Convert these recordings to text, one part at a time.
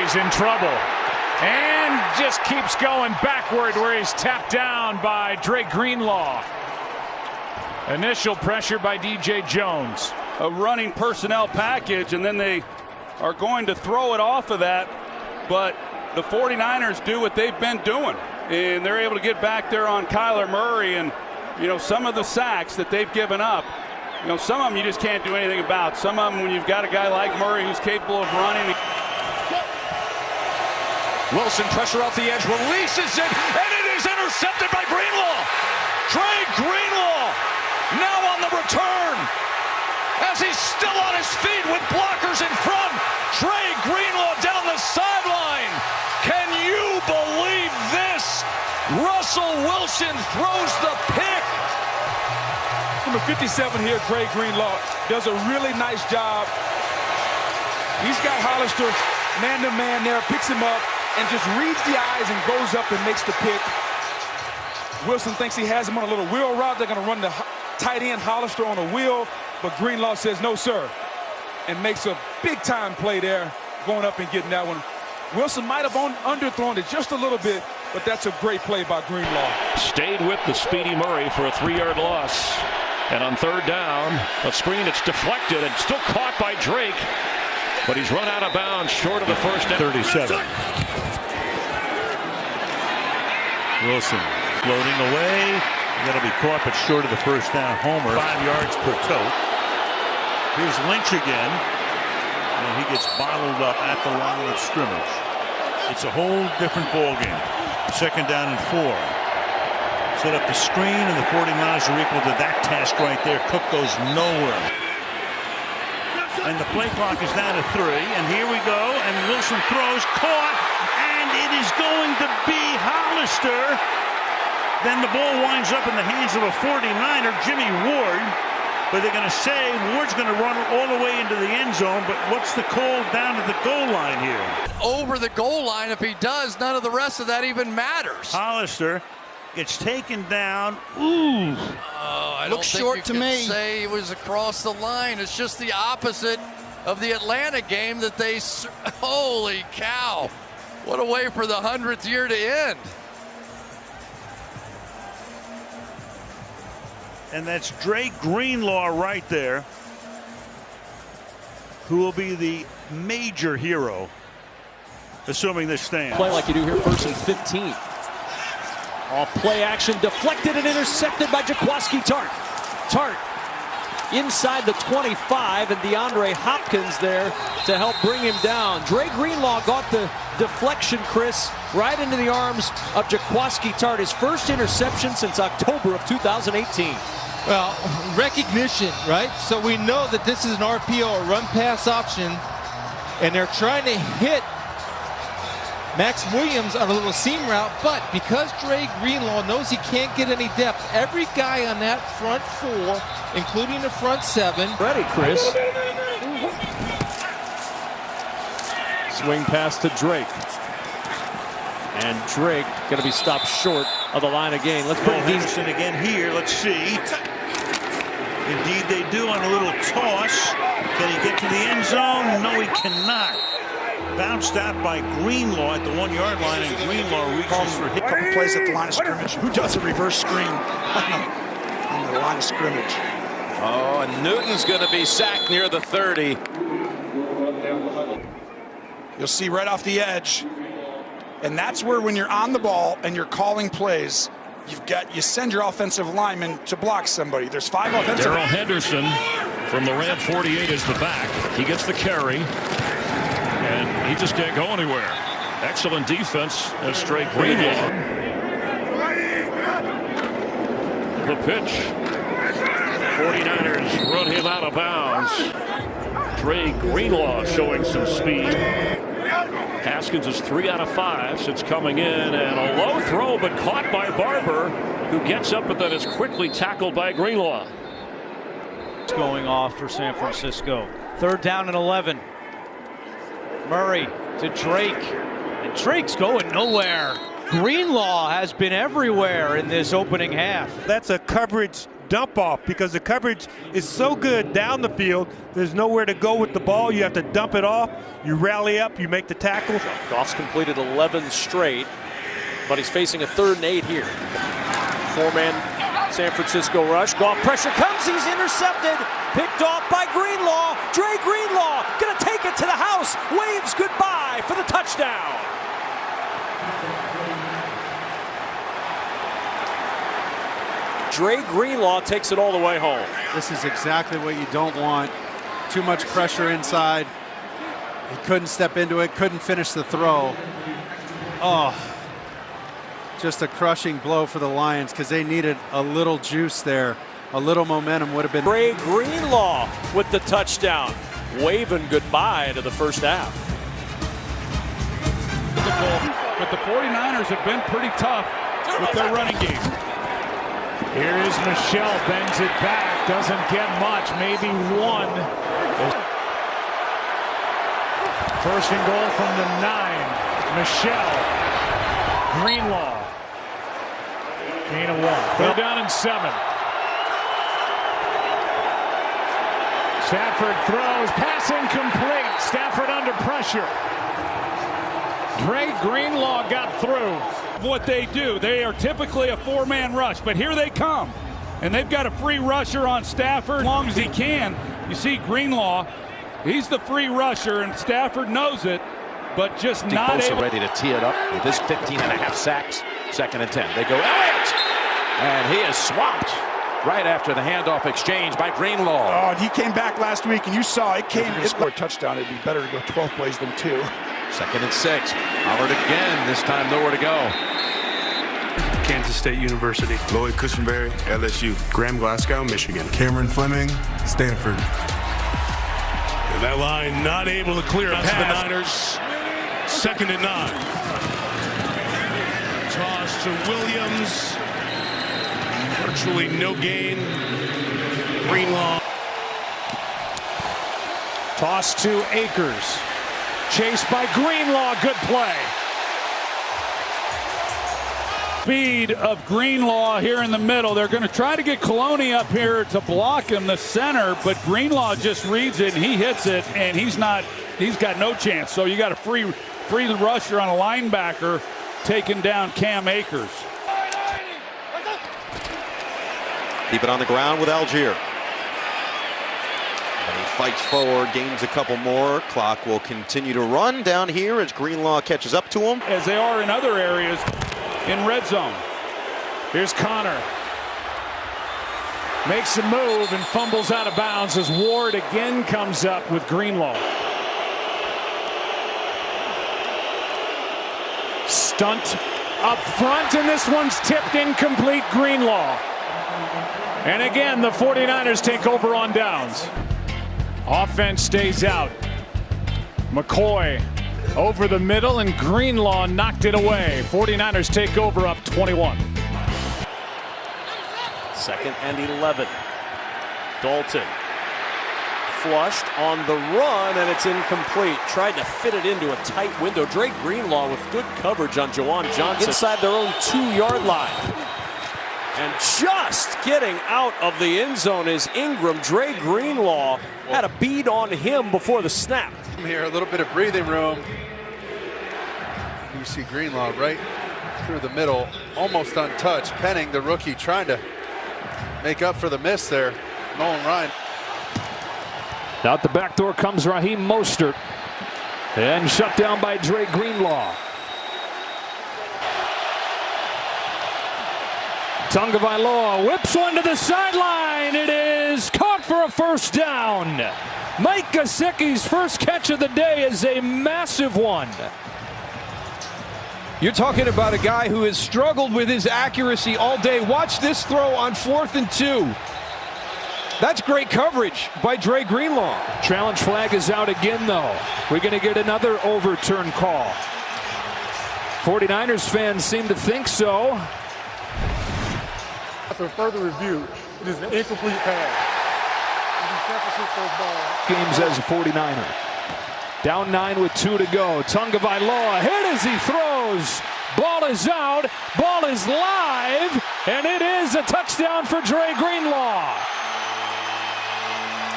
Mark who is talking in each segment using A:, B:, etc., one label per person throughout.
A: Murray's in trouble and just keeps going backward where he's tapped down by Drake Greenlaw. Initial pressure by DJ Jones.
B: A running personnel package, and then they are going to throw it off of that. But the 49ers do what they've been doing, and they're able to get back there on Kyler Murray. And, you know, some of the sacks that they've given up, you know, some of them you just can't do anything about. Some of them, when you've got a guy like Murray who's capable of running.
C: Wilson, pressure off the edge, releases it, and it is intercepted by Greenlaw. Trey Greenlaw now on the return as he's still on his feet with blockers in front. Trey Greenlaw down the sideline. Can you believe this? Russell Wilson throws the pick.
D: Number 57 here, Trey Greenlaw, does a really nice job. He's got Hollister man-to-man there, picks him up, and just reads the eyes and goes up and makes the pick. Wilson thinks he has him on a little wheel route. They're going to run the tight end Hollister on a wheel, but Greenlaw says no, sir, and makes a big-time play there, going up and getting that one. Wilson might have underthrown it just a little bit, but that's a great play by Greenlaw.
E: Stayed with the speedy Murray for a 3-yard loss. And on third down, a screen, it's deflected and still caught by Drake. But he's run out of bounds short of the first down.
F: 37. Wilson floating away. That'll be caught, but short of the first down. Homer, 5 yards per tote. Here's Lynch again. And he gets bottled up at the line of scrimmage. It's a whole different ball game. Second down and 4. Set up the screen, and the 49ers are equal to that task right there. Cook goes nowhere. And the play clock is down to 3. And here we go. And Wilson throws, caught, and it is going to be Hollister. Then the ball winds up in the hands of a 49er, Jimmy Ward. But they're going to say Ward's going to run all the way into the end zone. But what's the call down at the goal line here?
C: Over the goal line, if he does, none of the rest of that even matters.
F: Hollister gets taken down. Ooh.
C: I don't think you can say he was across the line. It's just the opposite of the Atlanta game that they... Holy cow. What a way for the 100th year to end.
F: And that's Drake Greenlaw right there, who will be the major hero, assuming this stands.
G: Play like you do here, first and 15. Off play action, deflected and intercepted by Jaquiski Tartt. Tartt inside the 25, and DeAndre Hopkins there to help bring him down. Drake Greenlaw got the deflection, Chris, right into the arms of Jaquiski Tartt. His first interception since October of 2018.
H: Well, recognition, right? So we know that this is an RPO, a run-pass option, and they're trying to hit Max Williams on a little seam route, but because Drake Greenlaw knows he can't get any depth, every guy on that front 4, including the front 7.
G: Ready, Chris. Swing pass to Drake. And Drake going to be stopped short of the line again. Let's bring
F: Henderson again here. Let's see. Indeed they do on a little toss. Can he get to the end zone? No, he cannot. Bounced out by Greenlaw at the 1-yard line, and Greenlaw reaches for hit.
I: Couple plays at the line of scrimmage. Who does a reverse screen on the line of scrimmage?
C: Oh, and Newton's going to be sacked near the 30.
I: You'll see right off the edge. And that's where, when you're on the ball and you're calling plays, you send your offensive lineman to block somebody. There's 5 offensive.
E: Darrell Henderson from the Ram 48 is the back. He gets the carry, and he just can't go anywhere. Excellent defense as Drake Greenlaw. The pitch. 49ers run him out of bounds. Drake Greenlaw showing some speed. Haskins is 3 out of 5 since coming in, and a low throw, but caught by Barber, who gets up, but then is quickly tackled by Greenlaw.
J: It's going off for San Francisco. 3rd down and 11. Murray to Drake, and Drake's going nowhere. Greenlaw has been everywhere in this opening half.
K: That's a coverage dump off because the coverage is so good down the field. There's nowhere to go with the ball. You have to dump it off. You rally up. You make the tackle.
G: Goff's completed 11 straight, but he's facing a 3rd and 8 here. 4-man San Francisco rush. Goff pressure comes. He's intercepted. Picked off by Greenlaw. Dre Greenlaw going to take it to the house. Waves goodbye for the touchdown. Dre Greenlaw takes it all the way home.
L: This is exactly what you don't want. Too much pressure inside. He couldn't step into it, couldn't finish the throw. Oh, just a crushing blow for the Lions because they needed a little juice there. A little momentum would have been.
G: Dre Greenlaw with the touchdown, waving goodbye to the first half.
B: But the 49ers have been pretty tough with their running game.
A: Here is Michelle, bends it back, doesn't get much, maybe one. 1st and goal from the 9. Michelle, Greenlaw, gain of 1. 3rd down and 7. Stafford throws, pass incomplete. Stafford under pressure. Dre Greenlaw got through.
B: What they do, they are typically a 4-man rush, but here they come. And they've got a free rusher on Stafford as long as he can. You see Greenlaw, he's the free rusher, and Stafford knows it, but just not able.
C: Ready to tee it up with his 15.5 sacks. 2nd and 10. They go Elliott, and he is swamped right after the handoff exchange by Greenlaw.
I: Oh, he came back last week, and you saw it came. It scored a touchdown. It'd be better to go 12 plays than 2.
C: 2nd and 6. Howard again. This time nowhere to go.
M: Kansas State University. Lloyd Cushenberry, LSU. Graham Glasgow, Michigan. Cameron Fleming, Stanford. And that line not able to clear a pass. The Niners. 2nd and 9. Toss to Williams. Virtually no gain. Greenlaw.
A: Toss to Akers. Chased by Greenlaw, good play.
B: Speed of Greenlaw here in the middle. They're going to try to get Coloni up here to block him, the center, but Greenlaw just reads it and he hits it, and he's got no chance. So you got a free rusher on a linebacker taking down Cam Akers.
N: Keep it on the ground with Algier. And he fights forward, gains a couple more. Clock will continue to run down here as Greenlaw catches up to him.
B: As they are in other areas in red zone.
A: Here's Connor. Makes a move and fumbles out of bounds as Ward again comes up with Greenlaw. Stunt up front, and this one's tipped incomplete. Greenlaw. And again, the 49ers take over on downs. Offense stays out. McCoy over the middle, and Greenlaw knocked it away. 49ers take over up 21.
G: 2nd and 11. Dalton flushed on the run, and it's incomplete. Tried to fit it into a tight window. Dre Greenlaw with good coverage on Jawan Johnson inside their own 2-yard line. And just getting out of the end zone is Ingram. Dre Greenlaw had a bead on him before the snap.
L: Here, a little bit of breathing room. You see Greenlaw right through the middle, almost untouched. Penning, the rookie, trying to make up for the miss there. Nolan Ryan.
A: Out the back door comes Raheem Mostert. And shut down by Dre Greenlaw. Tagovailoa whips one to the sideline. It is caught for a 1st down. Mike Gesicki's first catch of the day is a massive one.
O: You're talking about a guy who has struggled with his accuracy all day. Watch this throw on 4th and 2. That's great coverage by Dre Greenlaw.
A: Challenge flag is out again, though. We're going to get another overturn call. 49ers fans seem to think so.
P: After further review, it is an incomplete pass.
A: Games as a 49er. Down 9 with 2 to go. Tagovailoa hit as he throws. Ball is out. Ball is live. And it is a touchdown for Dre Greenlaw.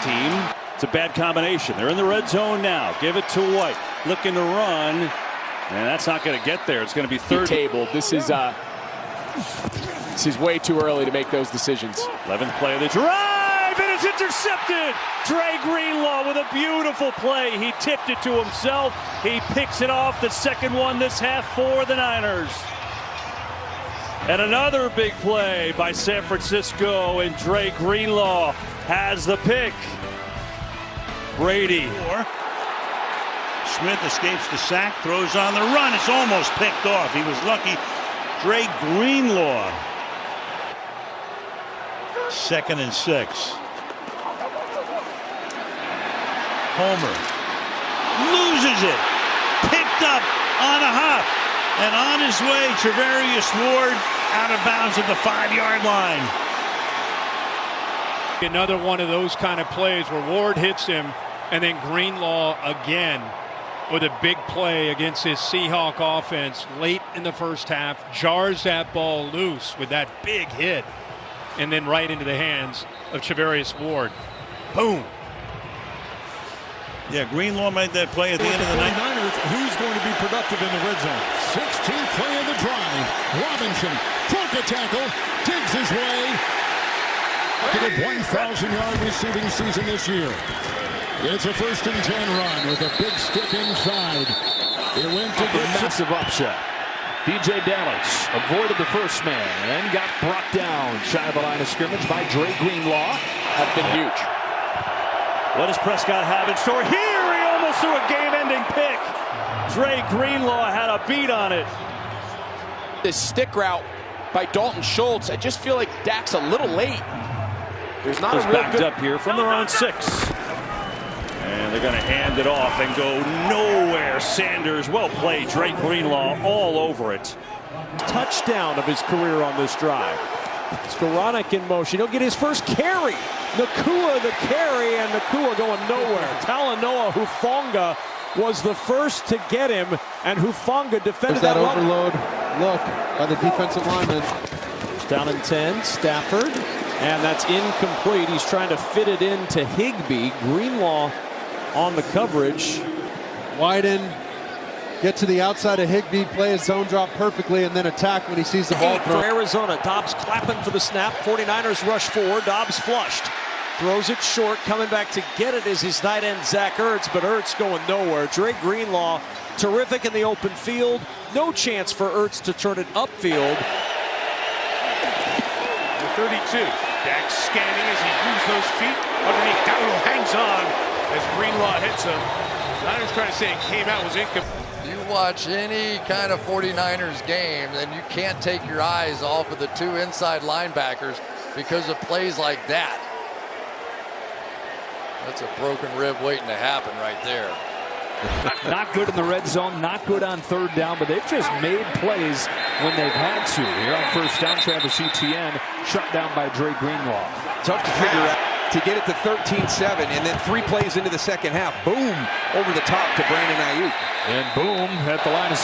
E: Team. It's a bad combination. They're in the red zone now. Give it to White. Looking to run. And that's not going to get there. It's going to be third.
Q: Table. This is way too early to make those decisions.
E: 11th play of the drive, and it's intercepted. Dre Greenlaw with a beautiful play. He tipped it to himself. He picks it off. The second one this half for the Niners. And another big play by San Francisco, and Dre Greenlaw has the pick. Brady.
F: Smith escapes the sack, throws on the run. It's almost picked off. He was lucky. Dre Greenlaw. 2nd and 6. Homer loses it. Picked up on a hop. And on his way, Travarius Ward out of bounds at the 5-yard line.
R: Another one of those kind of plays where Ward hits him, and then Greenlaw again with a big play against his Seahawk offense late in the first half, jars that ball loose with that big hit, and then right into the hands of Travarius Ward. Boom.
F: Yeah, Greenlaw made that play at the end of the night.
S: Who's going to be productive in the red zone? 16th play of the drive. Robinson broke a tackle, digs his way. To the 1,000-yard receiving season this year. It's a 1st and 10 run with a big stick inside. It went to
G: a massive upset. DJ Dallas avoided the first man and got brought down shy of the line of scrimmage by Dre Greenlaw. That's been huge.
E: What does Prescott have in store here? He almost threw a game-ending pick. Dre Greenlaw had a beat on it.
Q: This stick route by Dalton Schultz, I just feel like Dak's a little late. There's not a real
E: backed up here from their own 6. And they're going to hand it off and go nowhere. Sanders, well played. Dre Greenlaw all over it.
G: Touchdown of his career on this drive. Skoranek in motion. He'll get his first carry. Nakua the carry, and Nakua going nowhere. Talanoa Hufanga was the first to get him, and Hufanga defended
L: that
G: that
L: overload look by the defensive lineman.
G: Down in 10, Stafford, and that's incomplete. He's trying to fit it into Higbee. Greenlaw on the coverage.
L: Widen, get to the outside of Higbee, play his zone drop perfectly, and then attack when he sees the ball.
G: For Arizona, Dobbs clapping for the snap. 49ers rush forward. Dobbs flushed. Throws it short. Coming back to get it is his tight end, Zach Ertz, but Ertz going nowhere. Dre Greenlaw, terrific in the open field. No chance for Ertz to turn it upfield.
A: 32. Dak scanning as he moves those feet underneath. Dowdle hangs on as Greenlaw hits him. Niners trying to say it came out, was incomplete.
T: You watch any kind of 49ers game, and you can't take your eyes off of the 2 inside linebackers because of plays like that. That's a broken rib waiting to happen right there.
G: Not good in the red zone, not good on 3rd down, but they've just made plays when they've had to. Here on 1st down, Travis Etienne shut down by Dre Greenlaw.
O: Tough to figure out to get it to 13-7, and then 3 plays into the second half. Boom, over the top to Brandon Ayuk.
G: And boom, at the line of...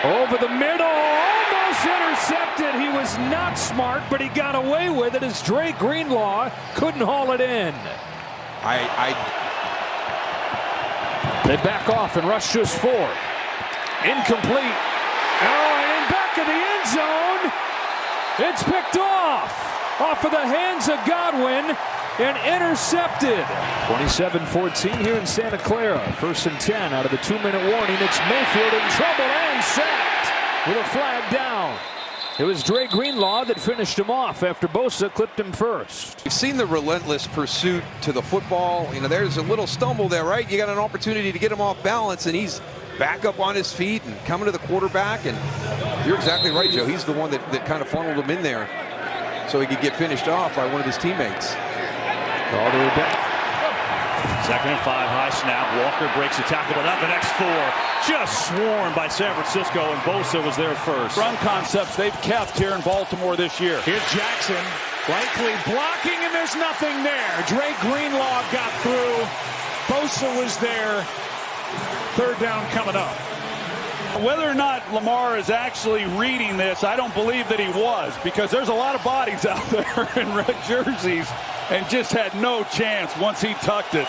G: Over the middle, almost intercepted. He was not smart, but he got away with it as Dre Greenlaw couldn't haul it in. They back off and rush just 4. Incomplete. Oh, and in back of the end zone. It's picked off of the hands of Godwin and intercepted. 27-14 here in Santa Clara. 1st and 10 out of the 2-minute warning. It's Mayfield in trouble and sacked with a flag down. It was Dre Greenlaw that finished him off after Bosa clipped him first.
O: You've seen the relentless pursuit to the football. You know, there's a little stumble there, right? You got an opportunity to get him off balance, and he's back up on his feet and coming to the quarterback. And you're exactly right, Joe. He's the one that kind of funneled him in there so he could get finished off by one of his teammates.
G: All the way back.
E: 2nd and 5, high snap. Walker breaks the tackle, but not the next 4. Just swarmed by San Francisco, and Bosa was there first.
C: Run concepts they've kept here in Baltimore this year.
A: Here's Jackson, likely blocking, and there's nothing there. Dre Greenlaw got through. Bosa was there. Third down coming up.
B: Whether or not Lamar is actually reading this, I don't believe that he was, because there's a lot of bodies out there in red jerseys and just had no chance once he tucked it.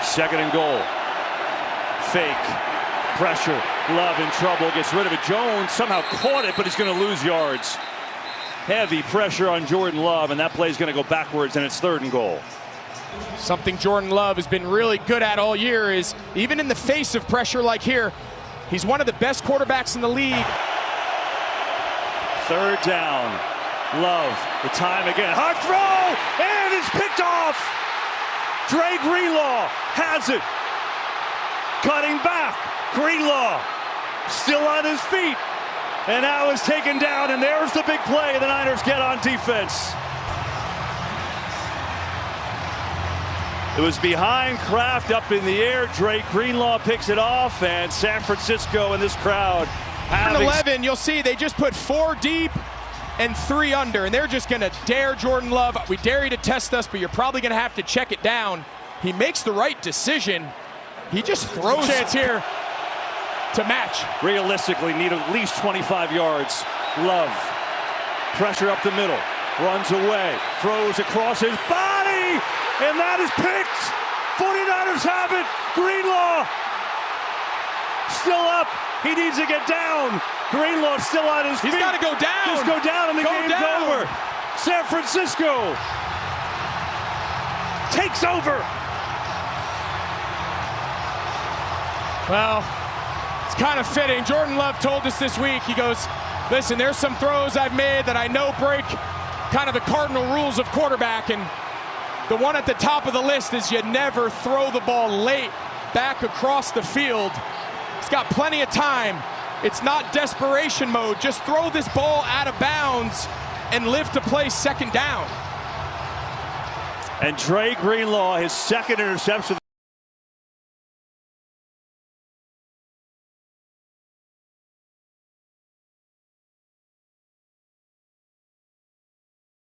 E: Second and goal. Fake. Pressure. Love in trouble. Gets rid of it. Jones somehow caught it, but he's going to lose yards. Heavy pressure on Jordan Love, and that play is going to go backwards, and it's third and goal.
Q: Something Jordan Love has been really good at all year is, even in the face of pressure like here, he's one of the best quarterbacks in the league.
E: Third down. Love. The time again. Hard throw, and it's picked off. Dre Greenlaw has it. Cutting back. Greenlaw still on his feet. And now is taken down, and there's the big play the Niners get on defense. It was behind Kraft, up in the air. Dre Greenlaw picks it off, and San Francisco and this crowd have
Q: 11, you'll see they just put 4 deep and 3 under, and they're just going to dare Jordan Love. We dare you to test us, but you're probably going to have to check it down. He makes the right decision. He just throws it here to match.
E: Realistically, need at least 25 yards. Love. Pressure up the middle. Runs away. Throws across his body. And that is picked. 49ers have it. Greenlaw still up. He needs to get down. Greenlaw still on his feet.
Q: He's got to go down.
E: Just go down and the game's over. San Francisco takes over.
Q: Well, it's kind of fitting. Jordan Love told us this week, he goes, listen, there's some throws I've made that I know break kind of the cardinal rules of quarterback, and the one at the top of the list is you never throw the ball late back across the field. He's got plenty of time. It's not desperation mode. Just throw this ball out of bounds and live to play second down.
E: And Dre Greenlaw, his second interception.